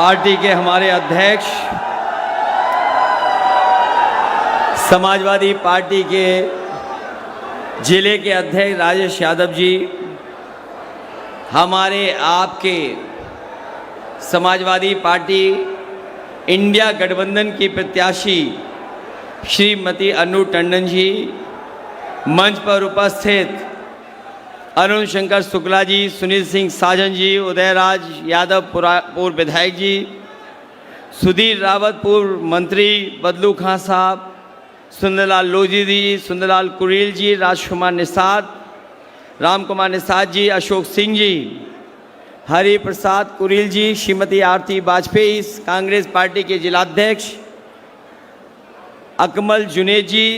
Party के हमारे अध्यक्ष, समाजवादी पार्टी के जिले के अध्यक्ष राजेश यादव जी, हमारे आपके समाजवादी पार्टी इंडिया गठबंधन की प्रत्याशी श्रीमती अनु टंडन जी, मंच पर उपस्थित अरुण शंकर शुक्ला जी, सुनील सिंह साजन जी, उदयराज यादव पूर्व विधायक जी, सुधीर रावत पूर्व मंत्री, बदलू खां साहब, सुंदरलाल लोधी जी, सुंदरलाल कुरील जी, राजकुमार निषाद, राम कुमार निषाद जी, अशोक सिंह जी, हरि प्रसाद कुरील जी, श्रीमती आरती वाजपेयी, कांग्रेस पार्टी के जिलाध्यक्ष अकमल जुनेद जी,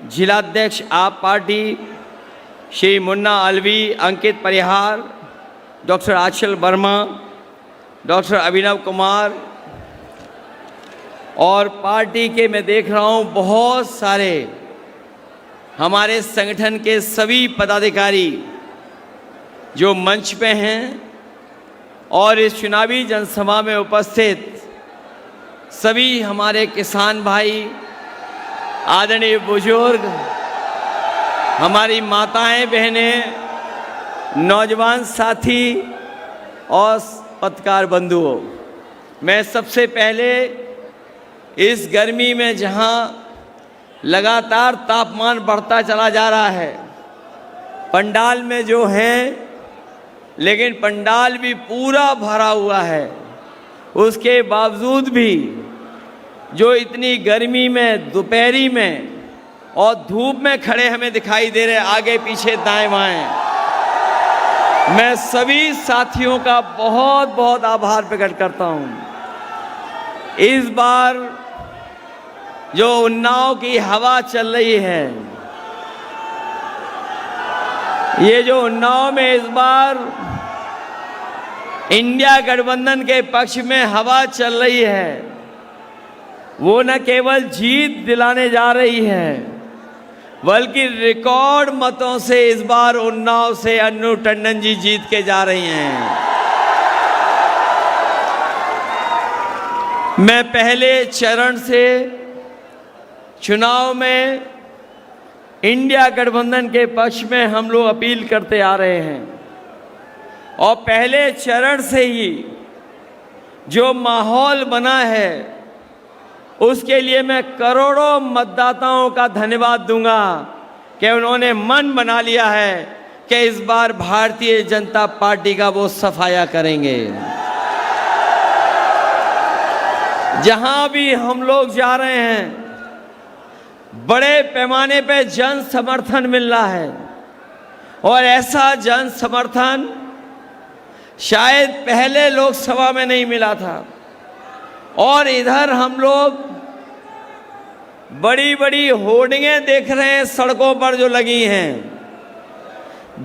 जिलाध्यक्ष आप पार्टी श्री मुन्ना अलवी, अंकित परिहार, डॉक्टर आचल वर्मा, डॉक्टर अभिनव कुमार और पार्टी के मैं देख रहा हूँ बहुत सारे हमारे संगठन के सभी पदाधिकारी जो मंच पे हैं और इस चुनावी जनसभा में उपस्थित सभी हमारे किसान भाई, आदरणीय बुजुर्ग, हमारी माताएं बहनें, नौजवान साथी और पत्रकार बंधुओं, मैं सबसे पहले इस गर्मी में जहां लगातार तापमान बढ़ता चला जा रहा है, पंडाल में जो हैं, लेकिन पंडाल भी पूरा भरा हुआ है, उसके बावजूद भी जो इतनी गर्मी में दोपहरी में और धूप में खड़े हमें दिखाई दे रहे आगे पीछे दाएं बाएं, मैं सभी साथियों का बहुत बहुत आभार प्रकट करता हूं। इस बार जो उन्नाव की हवा चल रही है, ये जो उन्नाव में इस बार इंडिया गठबंधन के पक्ष में हवा चल रही है, वो न केवल जीत दिलाने जा रही है बल्कि रिकॉर्ड मतों से इस बार उन्नाव से अनु टंडन जी जीत के जा रही हैं। मैं पहले चरण से चुनाव में इंडिया गठबंधन के पक्ष में हम लोग अपील करते आ रहे हैं और पहले चरण से ही जो माहौल बना है उसके लिए मैं करोड़ों मतदाताओं का धन्यवाद दूंगा कि उन्होंने मन बना लिया है कि इस बार भारतीय जनता पार्टी का वो सफाया करेंगे। जहां भी हम लोग जा रहे हैं बड़े पैमाने पे जन समर्थन मिल रहा है और ऐसा जन समर्थन शायद पहले लोकसभा में नहीं मिला था। और इधर हम लोग बड़ी बड़ी होर्डिंगें देख रहे हैं सड़कों पर जो लगी हैं।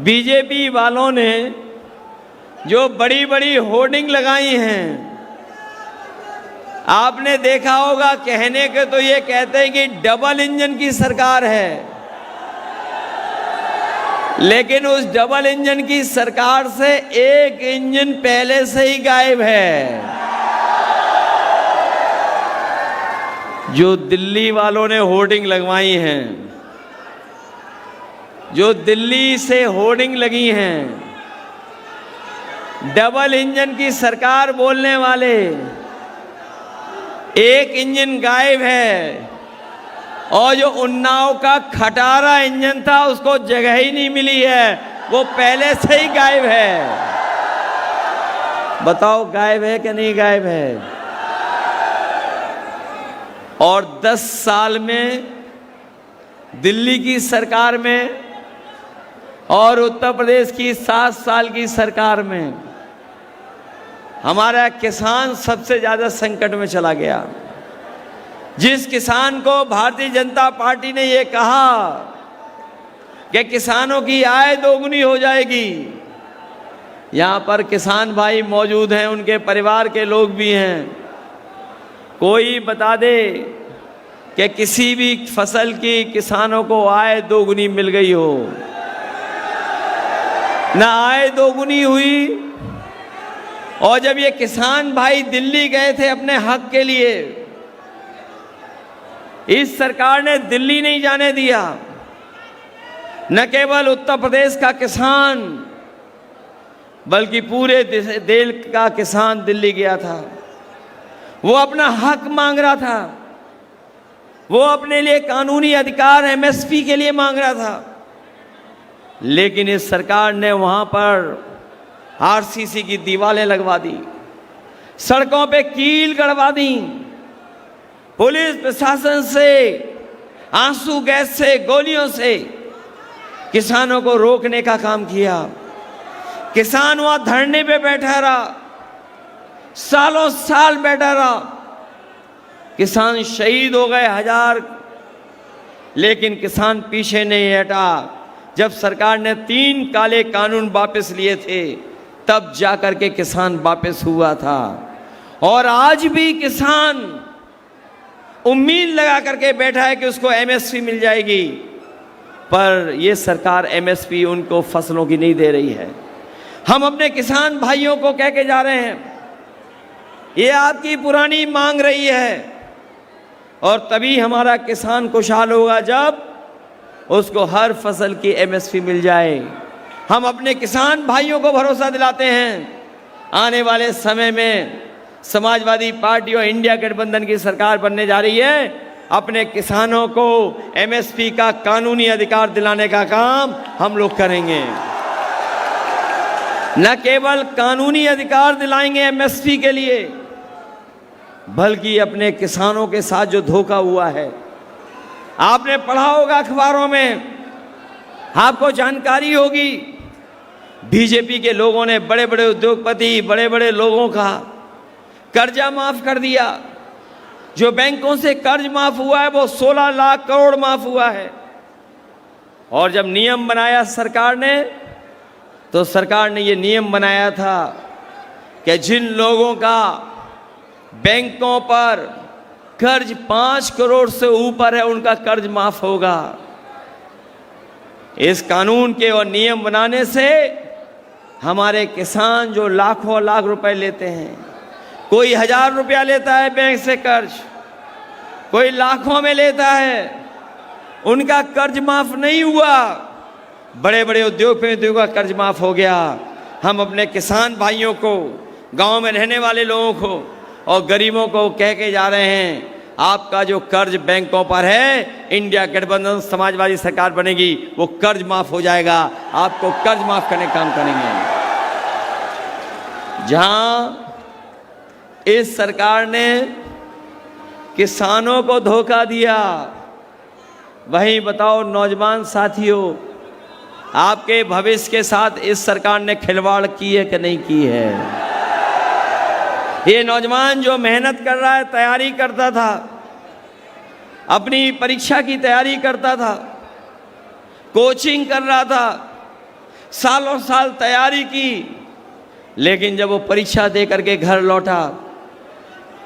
बीजेपी वालों ने जो बड़ी बड़ी होर्डिंग लगाई हैं, आपने देखा होगा, कहने के तो ये कहते हैं कि डबल इंजन की सरकार है, लेकिन उस डबल इंजन की सरकार से एक इंजन पहले से ही गायब है। जो दिल्ली वालों ने होर्डिंग लगवाई हैं, जो दिल्ली से होर्डिंग लगी हैं, डबल इंजन की सरकार बोलने वाले, एक इंजन गायब है और जो उन्नाव का खटारा इंजन था उसको जगह ही नहीं मिली है, वो पहले से ही गायब है। बताओ गायब है कि नहीं गायब है? और 10 साल में दिल्ली की सरकार में और उत्तर प्रदेश की 7 साल की सरकार में हमारा किसान सबसे ज़्यादा संकट में चला गया। जिस किसान को भारतीय जनता पार्टी ने ये कहा कि किसानों की आय दोगुनी हो जाएगी, यहाँ पर किसान भाई मौजूद हैं, उनके परिवार के लोग भी हैं। कोई बता दे कि किसी भी फसल की किसानों को आय दोगुनी मिल गई हो। ना आय दोगुनी हुई, और जब ये किसान भाई दिल्ली गए थे अपने हक के लिए, इस सरकार ने दिल्ली नहीं जाने दिया। न केवल उत्तर प्रदेश का किसान बल्कि पूरे देश का किसान दिल्ली गया था। वो अपना हक मांग रहा था, वो अपने लिए कानूनी अधिकार एमएसपी के लिए मांग रहा था। लेकिन इस सरकार ने वहां पर आरसीसी की दीवारें लगवा दी, सड़कों पे कील गड़वा दी, पुलिस प्रशासन से आंसू गैस से गोलियों से किसानों को रोकने का काम किया। किसान वहां धरने पे बैठा रहा, सालों साल बैठा रहा। किसान शहीद हो गए हजार, लेकिन किसान पीछे नहीं हटा। जब सरकार ने 3 काले कानून वापस लिए थे, तब जाकर के किसान वापस हुआ था। और आज भी किसान उम्मीद लगा करके बैठा है कि उसको एमएसपी मिल जाएगी, पर यह सरकार एमएसपी उनको फसलों की नहीं दे रही है। हम अपने किसान भाइयों को कह के जा रहे हैं, ये आपकी पुरानी मांग रही है, और तभी हमारा किसान खुशहाल होगा जब उसको हर फसल की एमएसपी मिल जाए। हम अपने किसान भाइयों को भरोसा दिलाते हैं, आने वाले समय में समाजवादी पार्टी और इंडिया गठबंधन की सरकार बनने जा रही है। अपने किसानों को एमएसपी का कानूनी अधिकार दिलाने का काम हम लोग करेंगे। न केवल कानूनी अधिकार दिलाएंगे एमएसपी के लिए, बल्कि अपने किसानों के साथ जो धोखा हुआ है, आपने पढ़ा होगा अखबारों में, आपको जानकारी होगी, बीजेपी के लोगों ने बड़े बड़े उद्योगपति, बड़े बड़े लोगों का कर्जा माफ कर दिया। जो बैंकों से कर्ज माफ हुआ है वो 16 लाख करोड़ माफ हुआ है। और जब नियम बनाया सरकार ने, तो सरकार ने ये नियम बनाया था कि जिन लोगों का बैंकों पर कर्ज 5 करोड़ से ऊपर है, उनका कर्ज माफ होगा। इस कानून के और नियम बनाने से हमारे किसान जो लाखों लाख रुपए लेते हैं, कोई 1000 रुपया लेता है बैंक से कर्ज, कोई लाखों में लेता है, उनका कर्ज माफ नहीं हुआ। बड़े बड़े उद्योगपतियों का कर्ज माफ हो गया। हम अपने किसान भाइयों को, गांव में रहने वाले लोगों को और गरीबों को कह के जा रहे हैं, आपका जो कर्ज बैंकों पर है, इंडिया गठबंधन समाजवादी सरकार बनेगी, वो कर्ज माफ हो जाएगा। आपको कर्ज माफ करने का काम करेंगे। जहां इस सरकार ने किसानों को धोखा दिया, वहीं बताओ नौजवान साथियों, आपके भविष्य के साथ इस सरकार ने खिलवाड़ की है कि नहीं की है? ये नौजवान जो मेहनत कर रहा है, तैयारी करता था, अपनी परीक्षा की तैयारी करता था, कोचिंग कर रहा था, सालों साल तैयारी की, लेकिन जब वो परीक्षा दे करके घर लौटा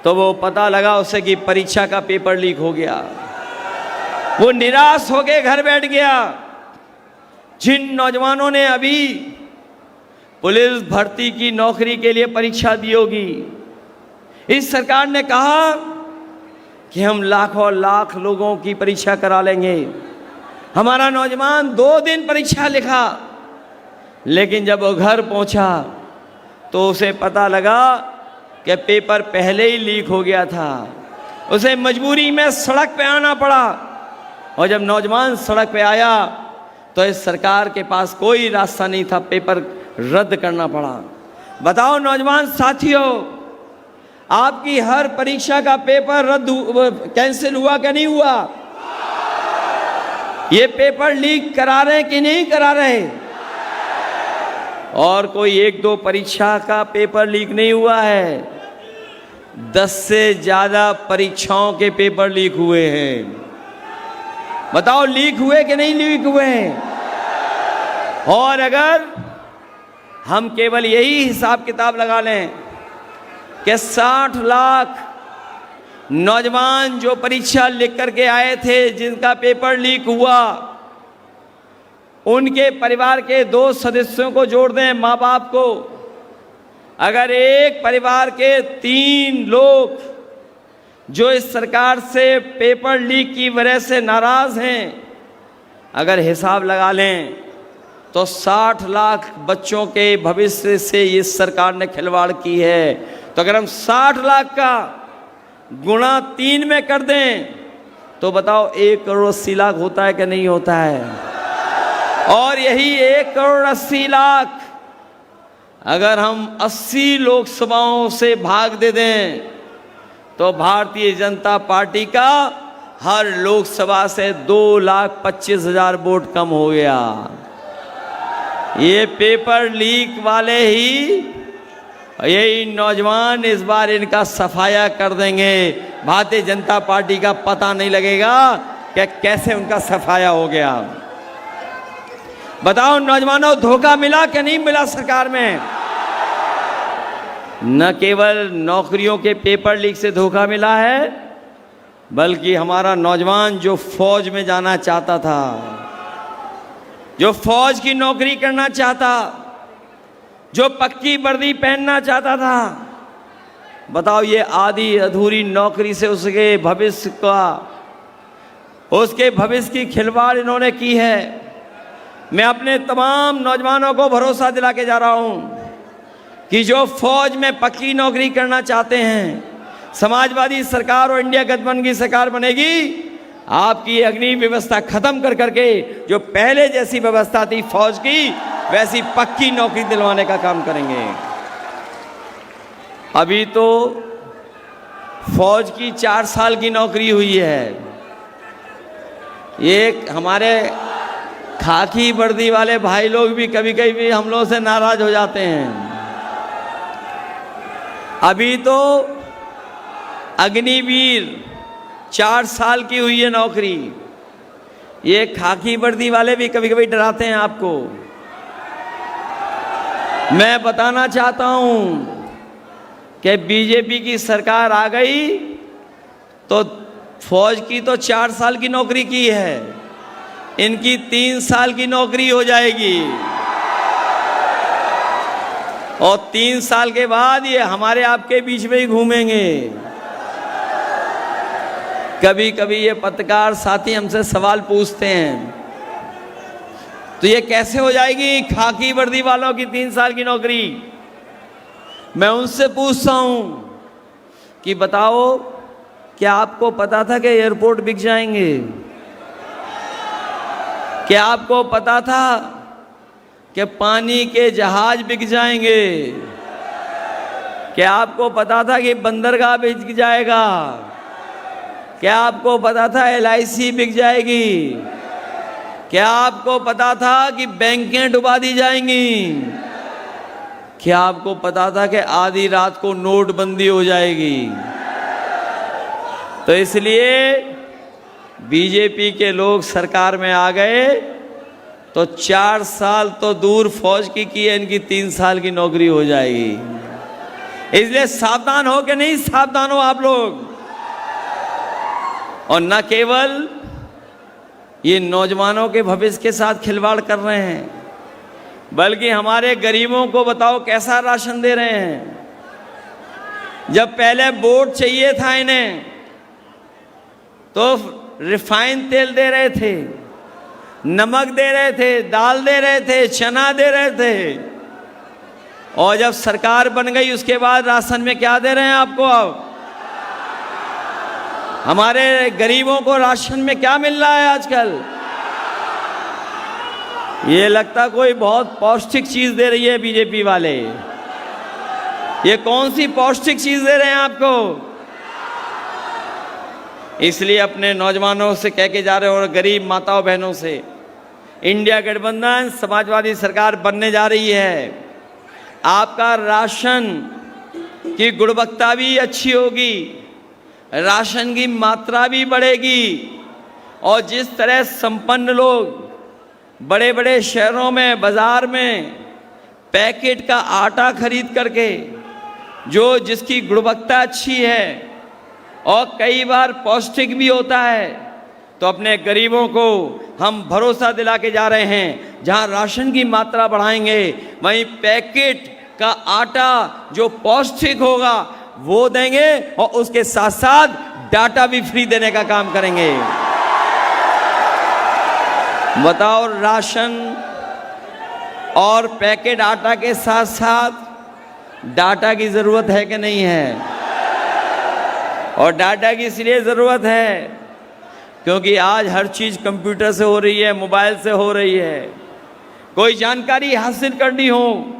तो वो पता लगा उसे कि परीक्षा का पेपर लीक हो गया। वो निराश होकर घर बैठ गया। जिन नौजवानों ने अभी पुलिस भर्ती की नौकरी के लिए परीक्षा दी होगी, इस सरकार ने कहा कि हम लाखों लाख लोगों की परीक्षा करा लेंगे। हमारा नौजवान 2 दिन परीक्षा लिखा, लेकिन जब वो घर पहुंचा तो उसे पता लगा कि पेपर पहले ही लीक हो गया था। उसे मजबूरी में सड़क पे आना पड़ा, और जब नौजवान सड़क पे आया तो इस सरकार के पास कोई रास्ता नहीं था, पेपर रद्द करना पड़ा। बताओ नौजवान साथियों, आपकी हर परीक्षा का पेपर कैंसिल हुआ कि नहीं हुआ? ये पेपर लीक करा रहे कि नहीं करा रहे? और कोई 1-2 परीक्षा का पेपर लीक नहीं हुआ है, 10 से ज्यादा परीक्षाओं के पेपर लीक हुए हैं। बताओ लीक हुए कि नहीं लीक हुए हैं? और अगर हम केवल यही हिसाब किताब लगा लें कि 60 लाख नौजवान जो परीक्षा लिख करके आए थे, जिनका पेपर लीक हुआ, उनके परिवार के 2 सदस्यों को जोड़ दें, माँ बाप को, अगर एक परिवार के 3 लोग जो इस सरकार से पेपर लीक की वजह से नाराज हैं, अगर हिसाब लगा लें तो 60 लाख बच्चों के भविष्य से इस सरकार ने खिलवाड़ की है। तो अगर हम 60 लाख का गुणा 3 में कर दें तो बताओ 1 करोड़ 80 लाख होता है कि नहीं होता है? और यही 1 करोड़ 80 लाख अगर हम 80 लोकसभाओं से भाग दे दें तो भारतीय जनता पार्टी का हर लोकसभा से 2,25,000 वोट कम हो गया। ये पेपर लीक वाले ही, यही नौजवान इस बार इनका सफाया कर देंगे। भारतीय जनता पार्टी का पता नहीं लगेगा कि कैसे उनका सफाया हो गया। बताओ नौजवानों, धोखा मिला कि नहीं मिला सरकार में? न केवल नौकरियों के पेपर लीक से धोखा मिला है, बल्कि हमारा नौजवान जो फौज में जाना चाहता था, जो फौज की नौकरी करना चाहता, जो पक्की वर्दी पहनना चाहता था, बताओ ये आधी अधूरी नौकरी से उसके भविष्य की खिलवाड़ इन्होंने की है। मैं अपने तमाम नौजवानों को भरोसा दिला के जा रहा हूं कि जो फौज में पक्की नौकरी करना चाहते हैं, समाजवादी सरकार और इंडिया गठबंधन की सरकार बनेगी, आपकी अग्नि व्यवस्था खत्म कर करके जो पहले जैसी व्यवस्था थी फौज की, वैसी पक्की नौकरी दिलवाने का काम करेंगे। अभी तो फौज की 4 साल की नौकरी हुई है। ये हमारे खाकी वर्दी वाले भाई लोग भी कभी कभी हम लोगों से नाराज हो जाते हैं। अभी तो अग्निवीर 4 साल की हुई है नौकरी। ये खाकी वर्दी वाले भी कभी कभी डराते हैं आपको। मैं बताना चाहता हूं कि बीजेपी की सरकार आ गई तो फौज की तो 4 साल की नौकरी की है, इनकी 3 साल की नौकरी हो जाएगी और 3 साल के बाद ये हमारे आपके बीच में ही घूमेंगे। कभी कभी ये पत्रकार साथी हमसे सवाल पूछते हैं, तो ये कैसे हो जाएगी खाकी वर्दी वालों की 3 साल की नौकरी? मैं उनसे पूछता हूं कि बताओ, क्या आपको पता था कि एयरपोर्ट बिक जाएंगे? क्या आपको पता था कि पानी के जहाज बिक जाएंगे? क्या आपको पता था कि बंदरगाह बिक जाएगा? क्या आपको पता था LIC बिक जाएगी? क्या आपको पता था कि बैंकें डुबा दी जाएंगी? क्या आपको पता था कि आधी रात को नोटबंदी हो जाएगी? तो इसलिए बीजेपी के लोग सरकार में आ गए तो 4 साल तो दूर फौज की है, इनकी 3 साल की नौकरी हो जाएगी। इसलिए सावधान हो कि नहीं सावधान हो आप लोग? और न केवल ये नौजवानों के भविष्य के साथ खिलवाड़ कर रहे हैं, बल्कि हमारे गरीबों को बताओ कैसा राशन दे रहे हैं। जब पहले वोट चाहिए था इन्हें तो रिफाइन तेल दे रहे थे, नमक दे रहे थे, दाल दे रहे थे, चना दे रहे थे, और जब सरकार बन गई उसके बाद राशन में क्या दे रहे हैं आपको? अब हमारे गरीबों को राशन में क्या मिल रहा है आजकल? ये लगता कोई बहुत पौष्टिक चीज दे रही है बीजेपी वाले। ये कौन सी पौष्टिक चीज दे रहे हैं आपको? इसलिए अपने नौजवानों से कह के जा रहे हो और गरीब माताओं बहनों से, इंडिया गठबंधन समाजवादी सरकार बनने जा रही है। आपका राशन की गुणवत्ता भी अच्छी होगी, राशन की मात्रा भी बढ़ेगी, और जिस तरह संपन्न लोग बड़े बड़े शहरों में बाजार में पैकेट का आटा खरीद करके, जो जिसकी गुणवत्ता अच्छी है और कई बार पौष्टिक भी होता है, तो अपने गरीबों को हम भरोसा दिला के जा रहे हैं, जहां राशन की मात्रा बढ़ाएंगे वहीं पैकेट का आटा जो पौष्टिक होगा वो देंगे और उसके साथ साथ डाटा भी फ्री देने का काम करेंगे। बताओ, राशन और पैकेट आटा के साथ साथ डाटा की जरूरत है कि नहीं है? और डाटा की इसलिए जरूरत है क्योंकि आज हर चीज कंप्यूटर से हो रही है, मोबाइल से हो रही है। कोई जानकारी हासिल करनी हो,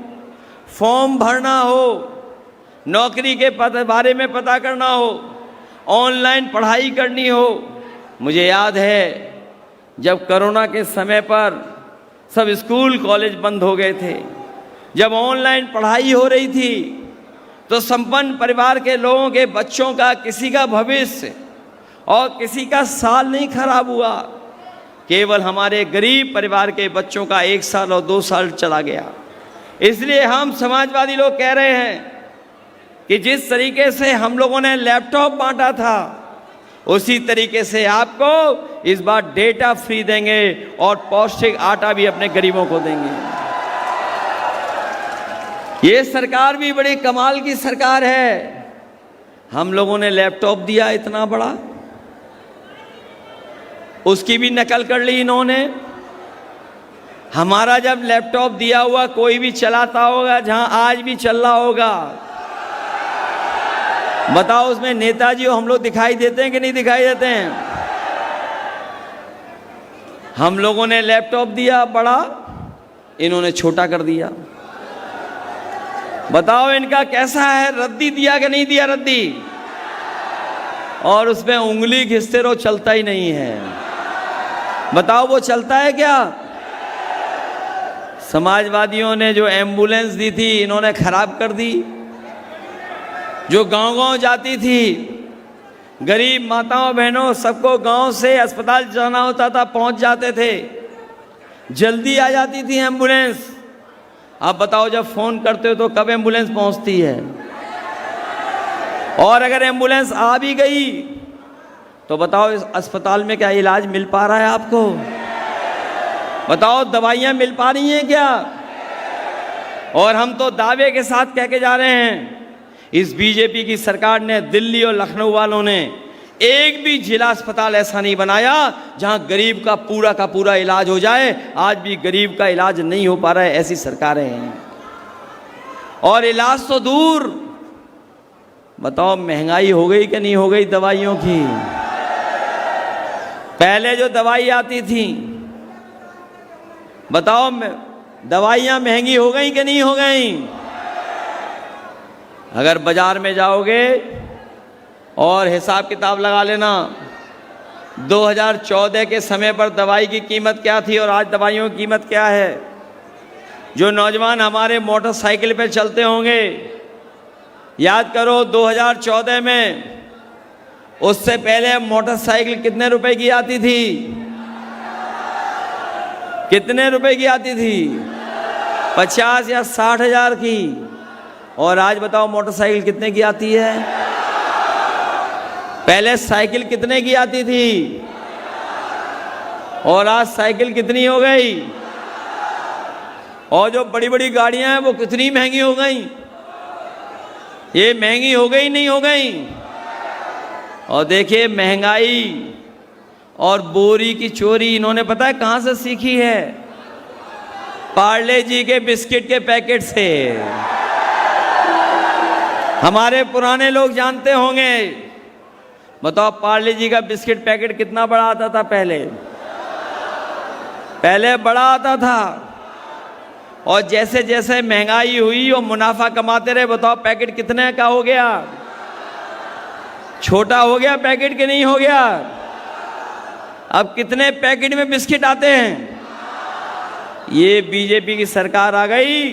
फॉर्म भरना हो, नौकरी के बारे में पता करना हो, ऑनलाइन पढ़ाई करनी हो। मुझे याद है जब कोरोना के समय पर सब स्कूल कॉलेज बंद हो गए थे, जब ऑनलाइन पढ़ाई हो रही थी, तो संपन्न परिवार के लोगों के बच्चों का किसी का भविष्य और किसी का साल नहीं खराब हुआ। केवल हमारे गरीब परिवार के बच्चों का 1 साल और 2 साल चला गया। इसलिए हम समाजवादी लोग कह रहे हैं कि जिस तरीके से हम लोगों ने लैपटॉप बांटा था, उसी तरीके से आपको इस बार डेटा फ्री देंगे और पौष्टिक आटा भी अपने गरीबों को देंगे। ये सरकार भी बड़ी कमाल की सरकार है। हम लोगों ने लैपटॉप दिया इतना बड़ा, उसकी भी नकल कर ली इन्होंने। हमारा जब लैपटॉप दिया हुआ कोई भी चलाता होगा, जहां आज भी चल रहा होगा, बताओ उसमें नेताजी और हम लोग दिखाई देते हैं कि नहीं दिखाई देते हैं? हम लोगों ने लैपटॉप दिया बड़ा, इन्होंने छोटा कर दिया। बताओ इनका कैसा है? रद्दी दिया कि नहीं दिया? रद्दी। और उसमें उंगली घिसते रहो, चलता ही नहीं है। बताओ वो चलता है क्या? समाजवादियों ने जो एम्बुलेंस दी थी इन्होंने खराब कर दी। जो गांव-गांव जाती थी, गरीब माताओं बहनों सबको गांव से अस्पताल जाना होता था, पहुंच जाते थे, जल्दी आ जाती थी एम्बुलेंस। आप बताओ जब फोन करते हो तो कब एम्बुलेंस पहुंचती है? और अगर एम्बुलेंस आ भी गई तो बताओ इस अस्पताल में क्या इलाज मिल पा रहा है आपको? बताओ दवाइयां मिल पा रही हैं क्या? और हम तो दावे के साथ कह के जा रहे हैं, इस बीजेपी की सरकार ने, दिल्ली और लखनऊ वालों ने एक भी जिला अस्पताल ऐसा नहीं बनाया जहां गरीब का पूरा इलाज हो जाए। आज भी गरीब का इलाज नहीं हो पा रहा है, ऐसी सरकारें हैं। और इलाज तो दूर, बताओ महंगाई हो गई कि नहीं हो गई दवाइयों की? पहले जो दवाई आती थी, बताओ दवाइयां महंगी हो गई कि नहीं हो गई? अगर बाजार में जाओगे और हिसाब किताब लगा लेना, 2014 के समय पर दवाई की कीमत क्या थी और आज दवाइयों की कीमत क्या है। जो नौजवान हमारे मोटरसाइकिल पे चलते होंगे, याद करो 2014 में, उससे पहले मोटरसाइकिल कितने रुपए की आती थी? कितने रुपए की आती थी? 50 या 60 हजार की। और आज बताओ मोटरसाइकिल कितने की आती है? पहले साइकिल कितने की आती थी और आज साइकिल कितनी हो गई? और जो बड़ी बड़ी गाड़ियां हैं वो कितनी महंगी हो गई? ये महंगी हो गई नहीं हो गई? और देखिए महंगाई और बोरी की चोरी इन्होंने पता है कहां से सीखी है? पार्ले जी के बिस्किट के पैकेट से। हमारे पुराने लोग जानते होंगे। बताओ पार्ले जी का बिस्किट पैकेट कितना बड़ा आता था? पहले बड़ा आता था, और जैसे जैसे महंगाई हुई और मुनाफा कमाते रहे, बताओ पैकेट कितने का हो गया? छोटा हो गया पैकेट के नहीं हो गया? अब कितने पैकेट में बिस्किट आते हैं? ये बीजेपी की सरकार आ गई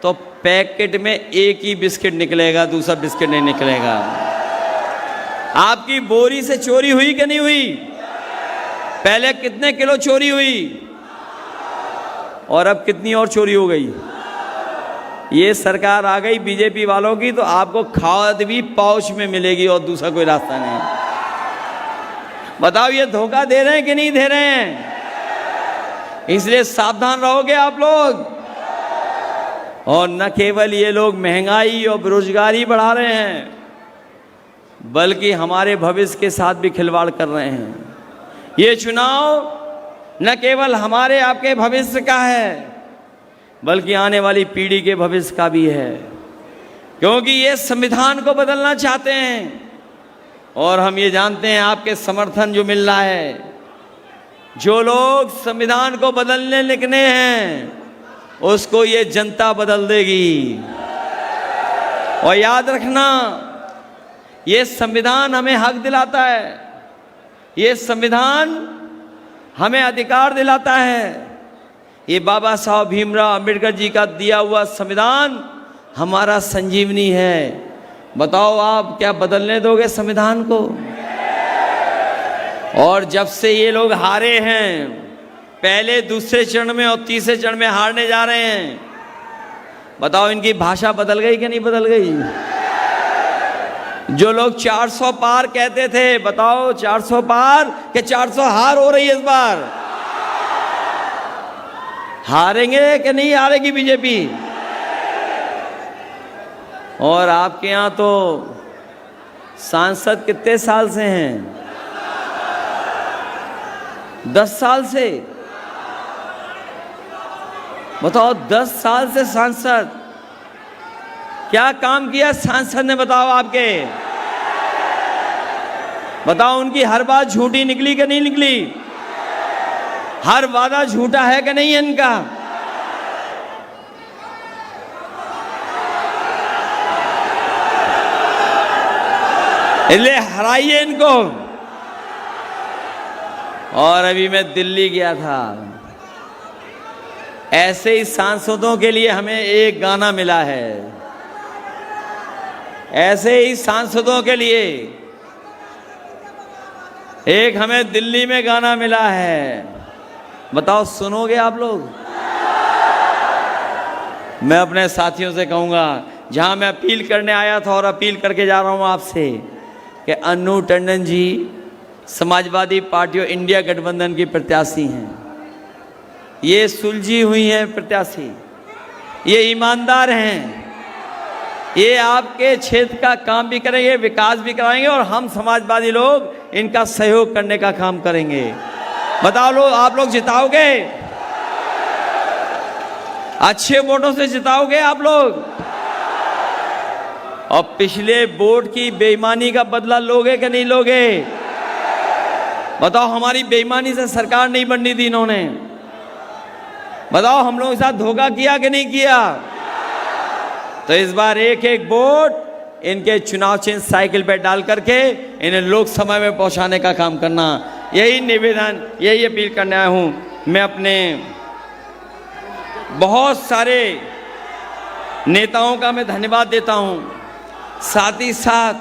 तो पैकेट में एक ही बिस्किट निकलेगा, दूसरा बिस्किट नहीं निकलेगा। आपकी बोरी से चोरी हुई कि नहीं हुई? पहले कितने किलो चोरी हुई और अब कितनी और चोरी हो गई? ये सरकार आ गई बीजेपी वालों की तो आपको खाद भी पाउच में मिलेगी और दूसरा कोई रास्ता नहीं। बताओ ये धोखा दे रहे हैं कि नहीं दे रहे हैं? इसलिए सावधान रहोगे आप लोग। और न केवल ये लोग महंगाई और बेरोजगारी बढ़ा रहे हैं, बल्कि हमारे भविष्य के साथ भी खिलवाड़ कर रहे हैं। ये चुनाव न केवल हमारे आपके भविष्य का है, बल्कि आने वाली पीढ़ी के भविष्य का भी है, क्योंकि ये संविधान को बदलना चाहते हैं। और हम ये जानते हैं आपके समर्थन जो मिल रहा है, जो लोग संविधान को बदलने निकले हैं उसको ये जनता बदल देगी। और याद रखना, ये संविधान हमें हक दिलाता है, ये संविधान हमें अधिकार दिलाता है। ये बाबा साहब भीमराव अंबेडकर जी का दिया हुआ संविधान हमारा संजीवनी है। बताओ आप क्या बदलने दोगे संविधान को? और जब से ये लोग हारे हैं, पहले दूसरे चरण में और तीसरे चरण में हारने जा रहे हैं, बताओ इनकी भाषा बदल गई कि नहीं बदल गई? जो लोग 400 पार कहते थे, बताओ 400 पार कि 400 हार हो रही है इस बार? हारेंगे कि नहीं हारेगी बीजेपी? और आपके यहाँ तो सांसद कितने साल से हैं? 10 साल से। बताओ 10 साल से सांसद, क्या काम किया सांसद ने? बताओ आपके, बताओ उनकी हर बात झूठी निकली कि नहीं निकली? हर वादा झूठा है कि नहीं इनका? इसलिए हराइए इनको। और अभी मैं दिल्ली गया था, ऐसे ही सांसदों के लिए हमें एक गाना मिला है, ऐसे ही सांसदों के लिए एक हमें दिल्ली में गाना मिला है। बताओ सुनोगे आप लोग? मैं अपने साथियों से कहूंगा, जहां मैं अपील करने आया था और अपील करके जा रहा हूं आपसे कि अन्नू टंडन जी समाजवादी पार्टी और इंडिया गठबंधन की प्रत्याशी हैं। ये सुलझी हुई हैं प्रत्याशी, ये ईमानदार हैं, ये आपके क्षेत्र का काम भी करेंगे, विकास भी कराएंगे, और हम समाजवादी लोग इनका सहयोग करने का काम करेंगे। बताओ लोग, आप लोग जिताओगे? अच्छे वोटों से जिताओगे आप लोग? और पिछले वोट की बेईमानी का बदला लोगे कि नहीं लोगे? बताओ, हमारी बेईमानी से सरकार नहीं बननी थी इन्होंने। बताओ, हम लोगों के साथ धोखा किया कि नहीं किया? तो इस बार एक एक वोट इनके चुनाव चिन्ह साइकिल पे डाल करके इन्हें लोकसभा में पहुंचाने का काम करना, यही निवेदन, यही अपील करने आया हूं। मैं अपने बहुत सारे नेताओं का मैं धन्यवाद देता हूं, साथ ही साथ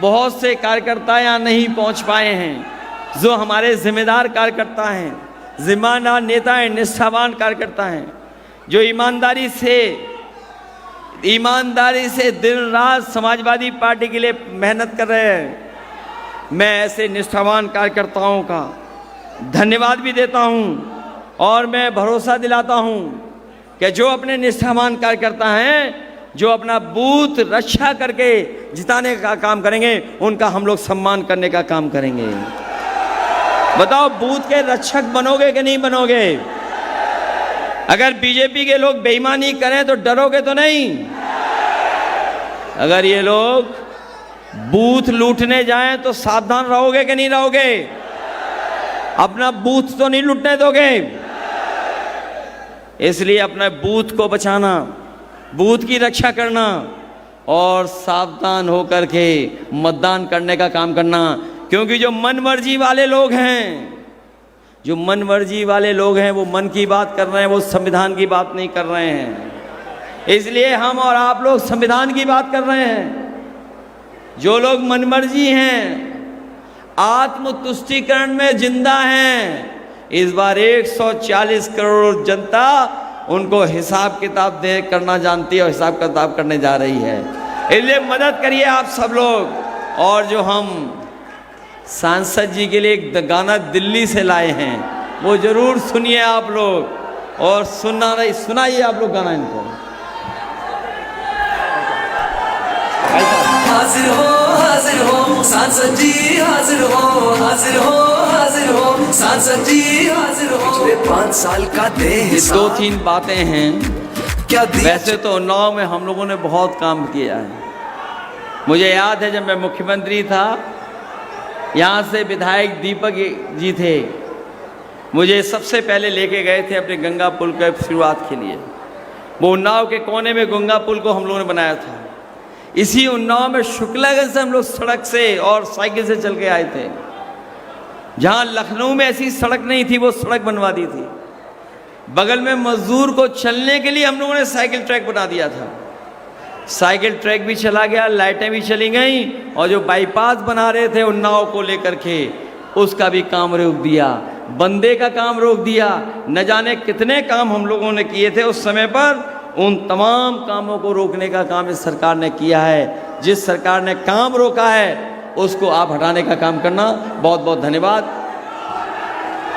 बहुत से कार्यकर्ता यहाँ नहीं पहुँच पाए हैं, जो हमारे जिम्मेदार कार्यकर्ता हैं, जिम्मेदार नेता हैं, निष्ठावान कार्यकर्ता हैं, जो ईमानदारी से दिन रात समाजवादी पार्टी के लिए मेहनत कर रहे हैं। मैं ऐसे निष्ठावान कार्यकर्ताओं का धन्यवाद भी देता हूं, और मैं भरोसा दिलाता हूं कि जो अपने निष्ठावान कार्यकर्ता हैं, जो अपना बूथ रक्षा करके जिताने का काम करेंगे, उनका हम लोग सम्मान करने का काम करेंगे। बताओ, बूथ के रक्षक बनोगे कि नहीं बनोगे? अगर बीजेपी के लोग बेईमानी करें तो डरोगे तो नहीं? अगर ये लोग बूथ लूटने जाएं तो सावधान रहोगे कि नहीं रहोगे? अपना बूथ तो नहीं लूटने दोगे? इसलिए अपने बूथ को बचाना, बूथ की रक्षा करना और सावधान होकर के मतदान करने का काम करना। क्योंकि जो मनमर्जी वाले लोग हैं, जो मनमर्जी वाले लोग हैं, वो मन की बात कर रहे हैं, वो संविधान की बात नहीं कर रहे हैं। इसलिए हम और आप लोग संविधान की बात कर रहे हैं। जो लोग मनमर्जी हैं, आत्मतुष्टिकरण में जिंदा हैं, इस बार 140 करोड़ जनता उनको हिसाब किताब करना जानती है और हिसाब किताब करने जा रही है। इसलिए मदद करिए आप सब लोग। और जो हम सांसद जी के लिए एक गाना दिल्ली से लाए हैं, वो जरूर सुनिए आप लोग। और सुनना नहीं, सुनाइए आप लोग गाना इनको। हाजिर हो सांसद जी, हाजिर हो सांसद जी, हाजिर हो। पिछले 5 साल का दे हिसाब। 2-3 बातें हैं। क्या वैसे तो उन्नाव में हम लोगों ने बहुत काम किया है। मुझे याद है जब मैं मुख्यमंत्री था, यहाँ से विधायक दीपक जी थे, मुझे सबसे पहले लेके गए थे अपने गंगा पुल के शुरुआत के लिए। वो उन्नाव के कोने में गंगा पुल को हम लोगों ने बनाया था। इसी उन्नाव में शुक्लागंज से हम लोग सड़क से और साइकिल से चल के आए थे। जहाँ लखनऊ में ऐसी सड़क नहीं थी, वो सड़क बनवा दी थी। बगल में मजदूर को चलने के लिए हम लोगों ने साइकिल ट्रैक बना दिया था। साइकिल ट्रैक भी चला गया, लाइटें भी चली गई, और जो बाईपास बना रहे थे उन्नाव को लेकर के, उसका भी काम रोक दिया। बंदे का काम रोक दिया। न जाने कितने काम हम लोगों ने किए थे उस समय पर। उन तमाम कामों को रोकने का काम इस सरकार ने किया है। जिस सरकार ने काम रोका है उसको आप हटाने का काम करना। बहुत बहुत धन्यवाद।